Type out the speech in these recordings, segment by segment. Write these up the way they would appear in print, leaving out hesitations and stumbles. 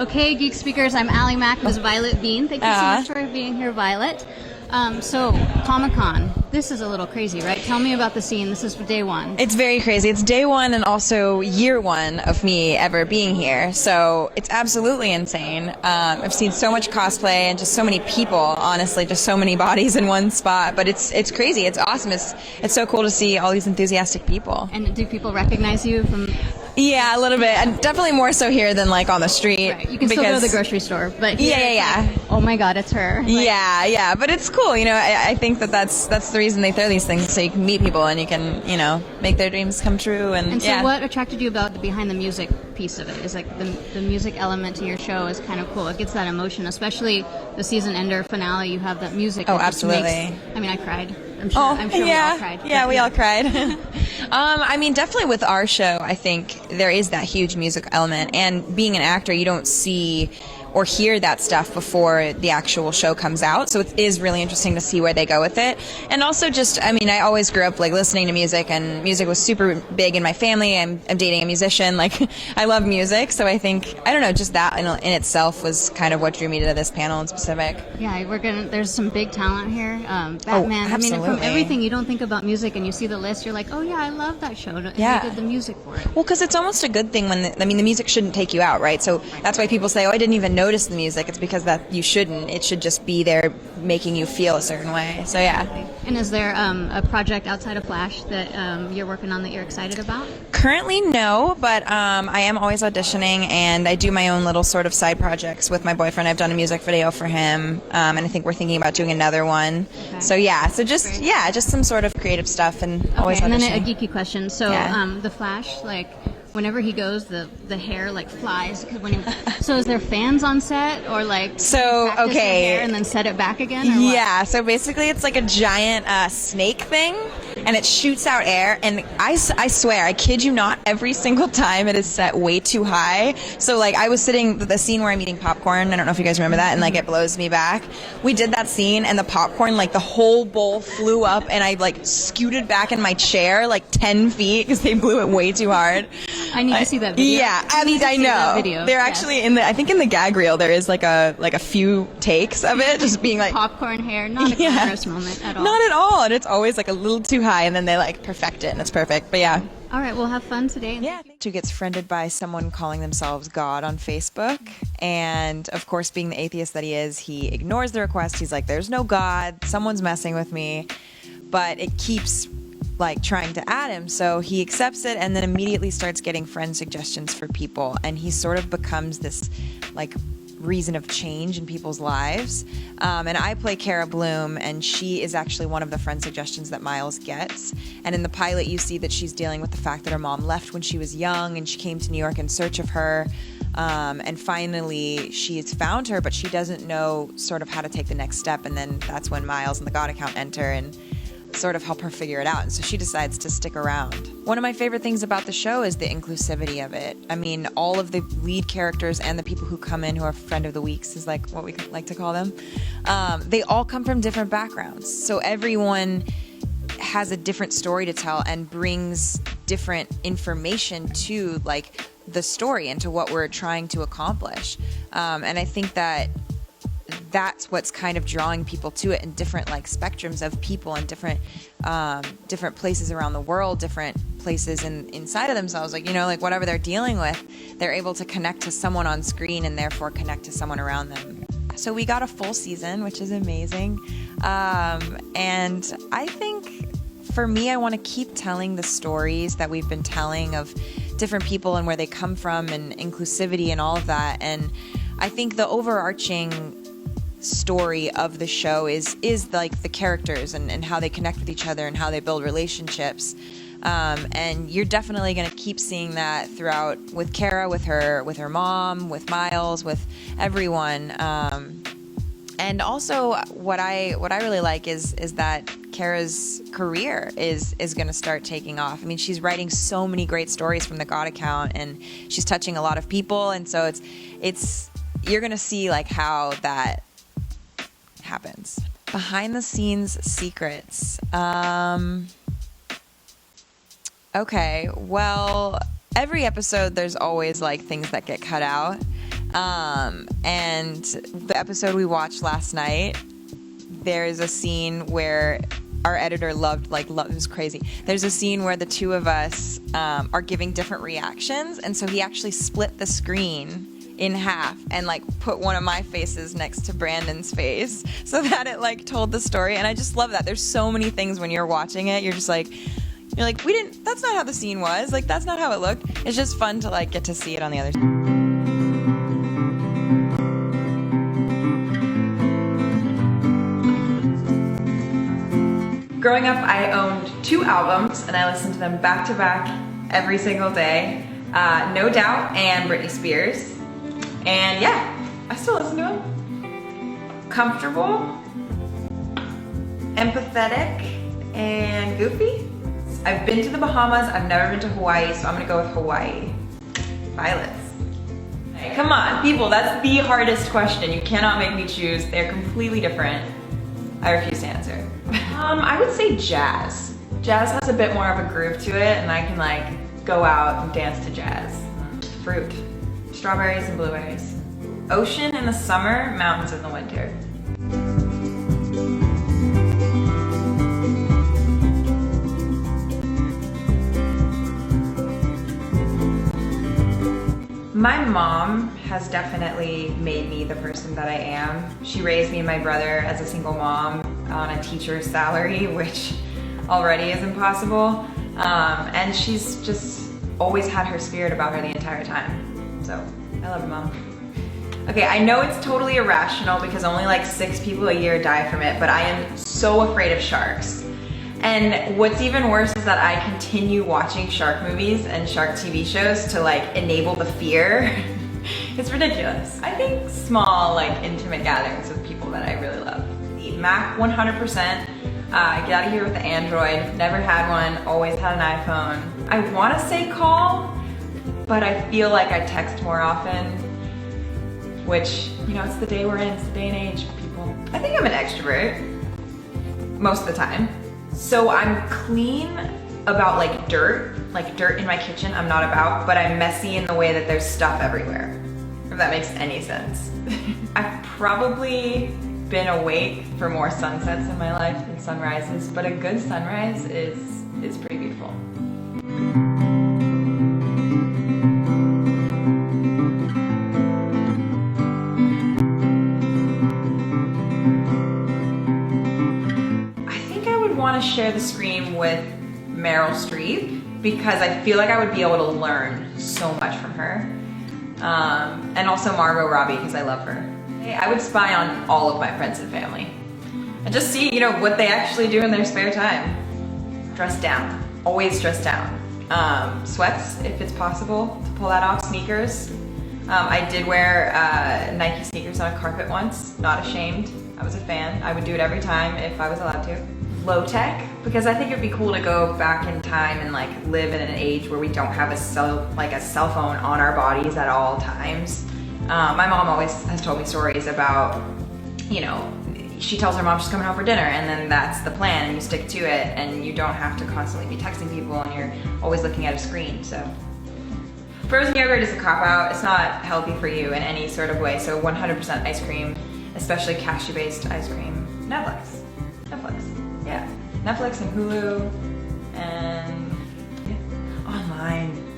Okay, Geek Speakers, I'm Allie Mack with Violett Beane. Thank you so much for being here, Violett. So, Comic-Con, this is a little crazy, right? Tell me about the scene. This is day one. It's very crazy. It's day one and also year one of me ever being here. So it's absolutely insane. I've seen so much cosplay and just so many people, honestly, just so many bodies in one spot. But it's crazy. It's awesome. It's so cool to see all these enthusiastic people. And do people recognize you from... Yeah, a little bit. And definitely more so here than like on the street. Right. You can still go to the grocery store, but here yeah. Like, oh my God, it's her. Like, yeah. But it's cool. You know, I think that's the reason they throw these things, so you can meet people and you can, you know, make their dreams come true. And so what attracted you about the behind the music piece of it? Is like the music element to your show is kind of cool. It gets that emotion, especially the season ender finale. You have that music. Oh, that absolutely. I mean, I cried. I'm sure we all cried. Yeah, we all cried. I mean, definitely with our show, I think there is that huge music element. And being an actor, you don't see or hear that stuff before the actual show comes out. So it is really interesting to see where they go with it. And also just, I mean, I always grew up like listening to music, and music was super big in my family. I'm dating a musician. Like, I love music. So I think, I don't know, just that in itself was kind of what drew me to this panel in specific. Yeah, there's some big talent here. Batman. Oh, absolutely. I mean, from everything, you don't think about music and you see the list, you're like, oh yeah, I love that show. And yeah. They did the music for it. Well, because it's almost a good thing when, the music shouldn't take you out, right? So that's why people say, oh, I didn't even notice the music. It's because that you shouldn't. It should just be there making you feel a certain way. So yeah. And is there a project outside of Flash that you're working on that you're excited about? Currently, no, but I am always auditioning, and I do my own little sort of side projects with my boyfriend. I've done a music video for him, and I think we're thinking about doing another one. Okay. So yeah, just some sort of creative stuff, and always auditioning. And then a geeky question. So yeah. The Flash, like, whenever he goes, the hair like flies. So is there fans on set, or like hair and then set it back again? Or yeah. So basically, it's like a giant snake thing, and it shoots out air. And I swear, I kid you not, every single time it is set way too high. So like I was sitting the scene where I'm eating popcorn. I don't know if you guys remember that, and like it blows me back. We did that scene, and the popcorn, like the whole bowl flew up, and I like scooted back in my chair like 10 feet because they blew it way too hard. I need to see that video. Yeah, I know. They're actually I think in the gag reel there is like a few takes of it just being like popcorn hair, not a glamorous moment at all. Not at all, and it's always like a little too high, and then they like perfect it, and it's perfect. But yeah. All right, we'll have fun today. Yeah. Who gets friended by someone calling themselves God on Facebook, and of course, being the atheist that he is, he ignores the request. He's like, "There's no God. Someone's messing with me," but it keeps like trying to add him, so he accepts it and then immediately starts getting friend suggestions for people, and he sort of becomes this like reason of change in people's lives. And I play Cara Bloom, and she is actually one of the friend suggestions that Miles gets. And in the pilot, you see that she's dealing with the fact that her mom left when she was young, and she came to New York in search of her. And finally, she has found her, but she doesn't know sort of how to take the next step. And then that's when Miles and the God account enter and sort of help her figure it out. And so she decides to stick around. One of my favorite things about the show is the inclusivity of it. I mean, all of the lead characters and the people who come in who are friend of the weeks is like what we like to call them. They all come from different backgrounds. So everyone has a different story to tell and brings different information to like the story and to what we're trying to accomplish. And I think that's what's kind of drawing people to it, in different like spectrums of people and different places around the world, different places inside of themselves, like, you know, like whatever they're dealing with, they're able to connect to someone on screen and therefore connect to someone around them. So we got a full season, which is amazing. And I think for me, I want to keep telling the stories that we've been telling of different people and where they come from and inclusivity and all of that. And I think the overarching story of the show is like the characters and how they connect with each other and how they build relationships, and you're definitely going to keep seeing that throughout with Cara, with her mom, with Miles, with everyone, and also what I really like is that Cara's career is going to start taking off. I mean, she's writing so many great stories from the God account, and she's touching a lot of people, and so it's you're going to see like how that happens. Behind the scenes secrets. Okay, well, every episode there's always like things that get cut out. And the episode we watched last night, there's a scene where our editor loved, it was crazy. There's a scene where the two of us are giving different reactions, and so he actually split the screen in half and put one of my faces next to Brandon's face so that it told the story. And I just love that. There's so many things when you're watching it, you're just that's not how the scene was. That's not how it looked. It's just fun to get to see it on the other side. Growing up, I owned 2 albums, and I listened to them back to back every single day. No Doubt and Britney Spears. And yeah, I still listen to them. Comfortable, empathetic, and goofy. I've been to the Bahamas, I've never been to Hawaii, so I'm gonna go with Hawaii. Violets. Hey, come on, people, that's the hardest question. You cannot make me choose. They're completely different. I refuse to answer. I would say jazz. Jazz has a bit more of a groove to it, and I can go out and dance to jazz. Fruit, strawberries and blueberries. Ocean in the summer, mountains in the winter. My mom has definitely made me the person that I am. She raised me and my brother as a single mom on a teacher's salary, which already is impossible. And she's just always had her spirit about her the entire time. So, I love you, Mom. Okay, I know it's totally irrational because only 6 people a year die from it, but I am so afraid of sharks. And what's even worse is that I continue watching shark movies and shark TV shows to enable the fear. It's ridiculous. I think small, intimate gatherings with people that I really love. The Mac 100%. Get out of here with the Android. Never had one, always had an iPhone. I want to say call, but I feel like I text more often, which, it's the day we're in, it's the day and age, people. I think I'm an extrovert, most of the time. So I'm clean about dirt in my kitchen, I'm not about, but I'm messy in the way that there's stuff everywhere, if that makes any sense. I've probably been awake for more sunsets in my life than sunrises, but a good sunrise is pretty beautiful. Want to share the screen with Meryl Streep because I feel like I would be able to learn so much from her. And also Margot Robbie because I love her. I would spy on all of my friends and family and just see, what they actually do in their spare time. Dress down, always dress down. Sweats if it's possible to pull that off, sneakers. I did wear Nike sneakers on a carpet once, not ashamed. I was a fan. I would do it every time if I was allowed to. Low tech, because I think it'd be cool to go back in time and live in an age where we don't have a cell phone on our bodies at all times. My mom always has told me stories about, she tells her mom she's coming home for dinner and then that's the plan and you stick to it and you don't have to constantly be texting people and you're always looking at a screen, so. Frozen yogurt is a cop-out. It's not healthy for you in any sort of way, so 100% ice cream, especially cashew-based ice cream. Netflix. Yeah, Netflix and Hulu, and yeah.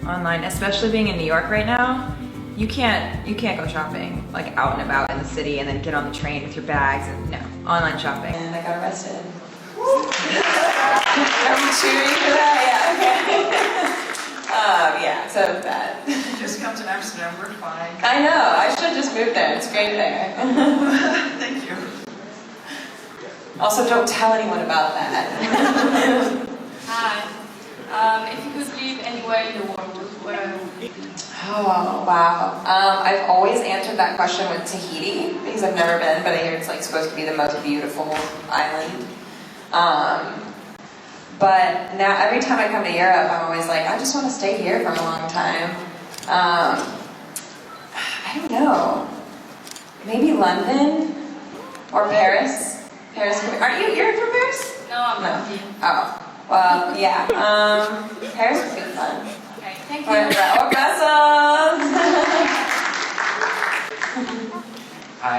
Online, especially being in New York right now, you can't go shopping out and about in the city and then get on the train with your bags and no, online shopping. And I got arrested. Are we cheering for that? Yeah, okay. Yeah, so bad. Just come to Amsterdam, we're fine. I know, I should just move there, it's great there. Thank you. Also, don't tell anyone about that. Hi. If you could leave anywhere in the world, where would it be? Oh, wow. I've always answered that question with Tahiti, because I've never been, but I hear it's supposed to be the most beautiful island. But now, every time I come to Europe, I'm always I just want to stay here for a long time. I don't know. Maybe London or Paris. Paris, you're from Paris? No, I'm not here. Oh, well, yeah. Paris would be fun. Okay, thank you. Orgasms!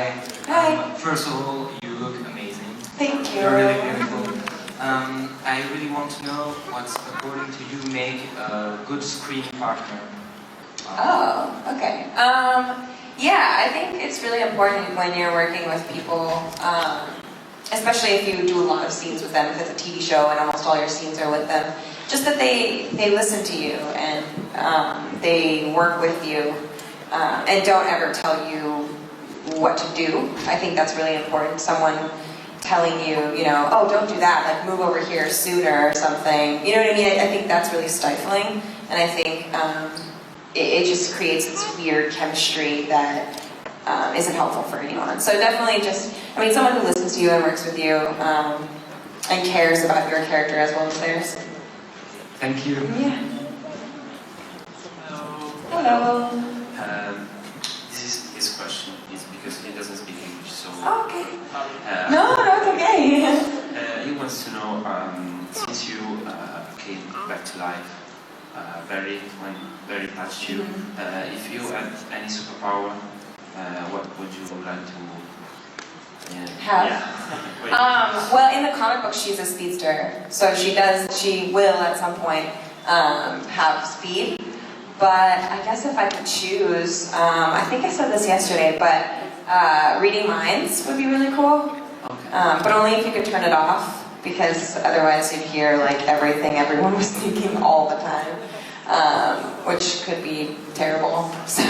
Hi. Hi. First of all, you look amazing. Thank you. You're really beautiful. I really want to know what's, according to you, make a good screen partner. Oh, okay. Yeah, I think it's really important when you're working with people, especially if you do a lot of scenes with them, if it's a TV show and almost all your scenes are with them, just that they listen to you and they work with you and don't ever tell you what to do. I think that's really important. Someone telling you, you know, oh, don't do that, like move over here sooner or something. You know what I mean? I think that's really stifling, and I think it just creates this weird chemistry that isn't helpful for anyone. So definitely just, I mean, someone who listens to you and works with you and cares about your character as well as theirs. Thank you. Yeah. Hello. Hello. This question is because he doesn't speak English, so... Oh, okay. No, it's okay. He wants to know, since you came back to life, very touched you, if you had any superpower, what would you like to Have? Yeah. Well, in the comic book, she's a speedster, so she will at some point have speed. But I guess if I could choose, I think I said this yesterday, but reading minds would be really cool. Okay. But only if you could turn it off, because otherwise you'd hear like everything everyone was thinking all the time, which could be terrible. So,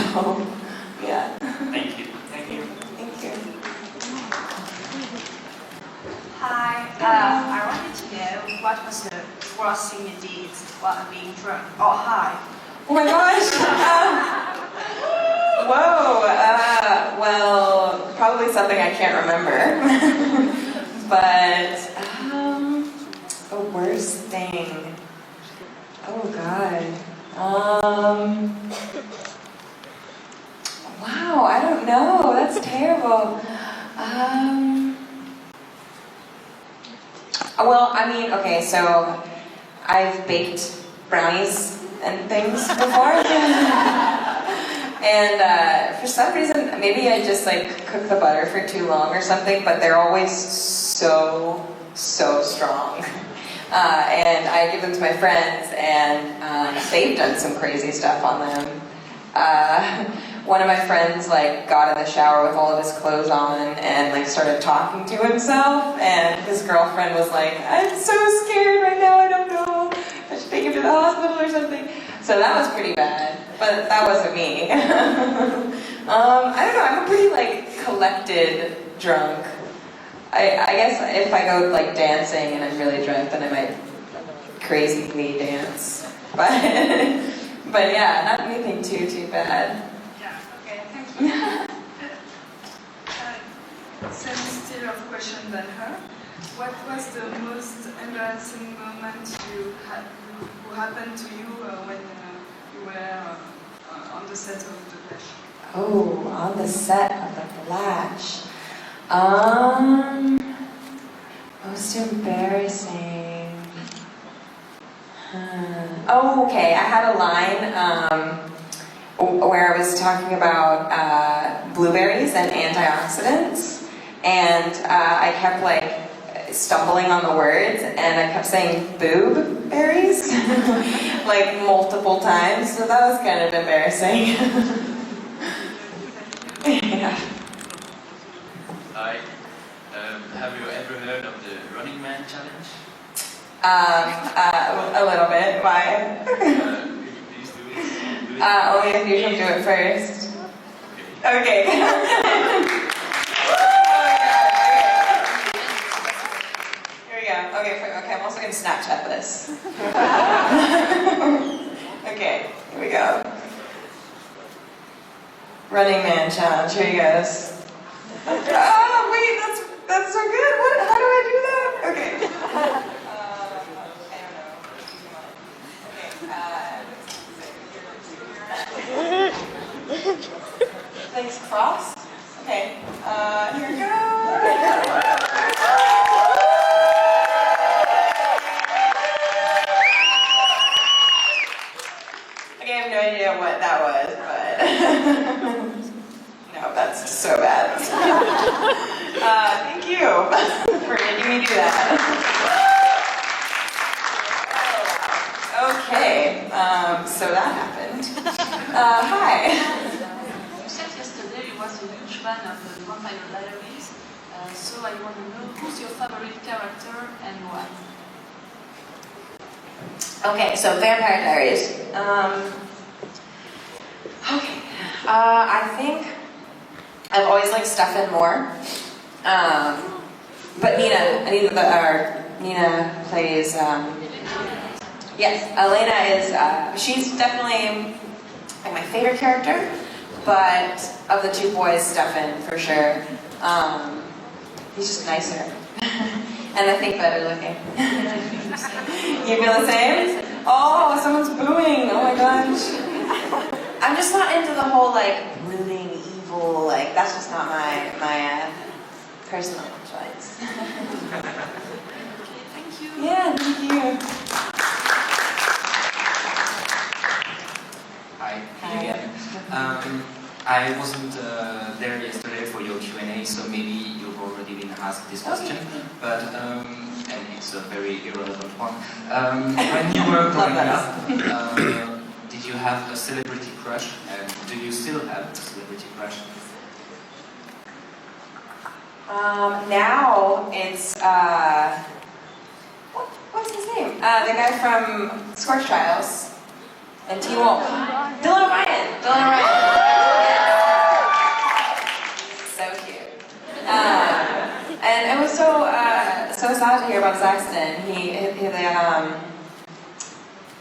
yeah. Thank you. Thank you. Thank you. Hi, I wanted to know what was the worst thing you did while being drunk? Oh, hi. Oh my gosh! Whoa! Well, probably something I can't remember. But, the worst thing. Oh God. Wow, I don't know. That's terrible. Well, I mean, okay, so I've baked brownies and things before. And for some reason, maybe I just like cook the butter for too long or something, but they're always so strong. And I give them to my friends, and they've done some crazy stuff on them. One of my friends like got in the shower with all of his clothes on and like started talking to himself, and his girlfriend was like, "I'm so scared right now, I don't know. I should take him to the hospital or something." So that was pretty bad, but that wasn't me. I don't know, I'm a pretty like collected drunk. I guess if I go like dancing and I'm really drunk, then I might crazily dance. But yeah, not anything too bad. Yeah, okay, thank you. Same still of question than her. What was the most embarrassing moment who happened to you when you were on the set of The Flash? Oh, on the set of The Flash. Most embarrassing. Oh, okay. I had a line where I was talking about blueberries and antioxidants, and I kept like stumbling on the words, and I kept saying boob berries like multiple times, so that was kind of embarrassing. Yeah. Hi. Have you ever heard of the Running Man challenge? A little bit. Why? Please do it. Only if you can do it first. Okay. Here we go. Okay, I'm also going to Snapchat this. Okay, here we go. Running Man challenge. Here he goes. Oh, wait, that's so good. What? How do I do that? Okay. I don't know. Legs crossed. Okay. Here we go. Okay, I have no idea what that was, but no. know, that's so bad. Thank you for making me do that. Okay, so that happened. Hi. You said yesterday you was a huge fan of the Vampire Diaries, so I want to know who's your favorite character and why? Okay, so Vampire Diaries. Okay, I think I've always liked Stefan more. But Nina plays. Yes, Elena is. She's definitely like my favorite character, but of the two boys, Stefan for sure. He's just nicer, and I think better looking. You feel the same? Oh, someone's booing! Oh my gosh. I'm just not into the whole like brooding evil. Like that's just not my personal choice. Thank you. Yeah, thank you. Hi. Again. I wasn't there yesterday for your Q&A, so maybe you've already been asked this question, but and it's a very irrelevant one. When you were growing up, did you have a celebrity crush, and do you still have a celebrity crush? Now it's what's his name? The guy from Scorch Trials and Teen Wolf. Dylan O'Brien. Dylan O'Brien. So cute. And it was so sad to hear about his accident.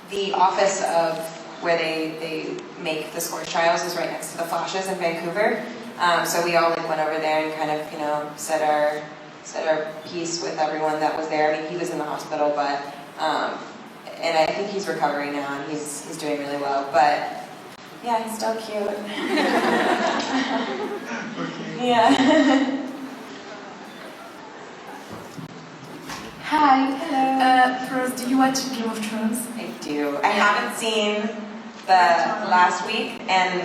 The office of where they make the Scorch Trials is right next to the Flashes in Vancouver. So we all like went over there and kind of said our piece with everyone that was there. I mean, he was in the hospital, but and I think he's recovering now and he's doing really well. But yeah, he's still cute. Yeah. Hi. Hello. First, do you watch Game of Thrones? I do. I haven't seen the last week and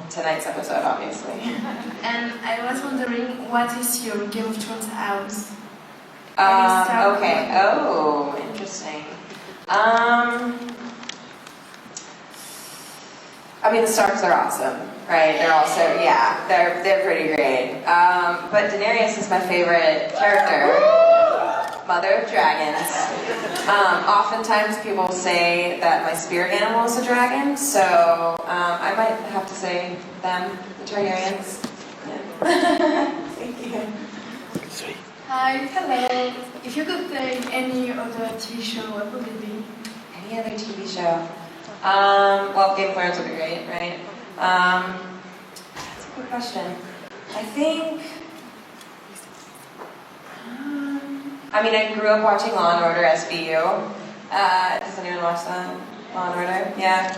tonight's episode, obviously. And I was wondering, what is your Game of Thrones house? Okay. Oh, interesting. I mean, the Starks are awesome, right? They're also, yeah, they're pretty great. But Daenerys is my favorite character. Mother of dragons. Oftentimes people say that my spirit animal is a dragon, so I might have to say them, the Targaryens. Yeah. Thank you. Hi. Hello. If you could play any other TV show, what would it be? Any other TV show? Well, Game of Thrones would be great, right? That's a good question. I think... I mean, I grew up watching Law & Order SVU. Does anyone watch that? Law & Order? Yeah.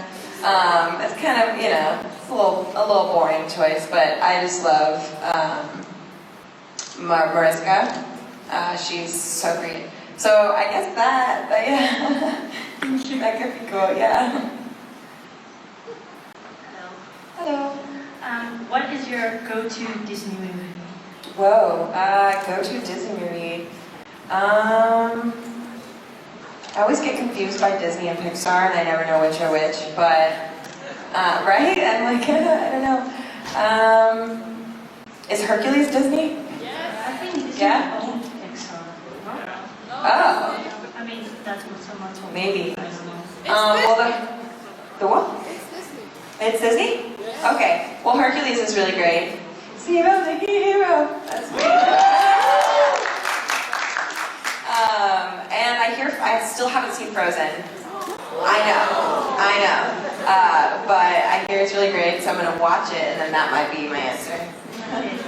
It's kind of, it's a little boring choice, but I just love Mariska. She's so great. So I guess that yeah. That could be cool, yeah. Hello. Hello. What is your go-to Disney movie? Whoa, go-to Disney movie. I always get confused by Disney and Pixar, and I never know which are which, but, right? I'm like, I don't know. Is Hercules Disney? Yeah. I think Disney owns Pixar. No? Oh. I mean, that's what someone told me. Maybe. I don't know. Well, the what? It's Disney? Okay. Well, Hercules is really great. Zero the hero. That's great. And I still haven't seen Frozen. I know. But I hear it's really great, so I'm gonna watch it, and then that might be my answer. Okay.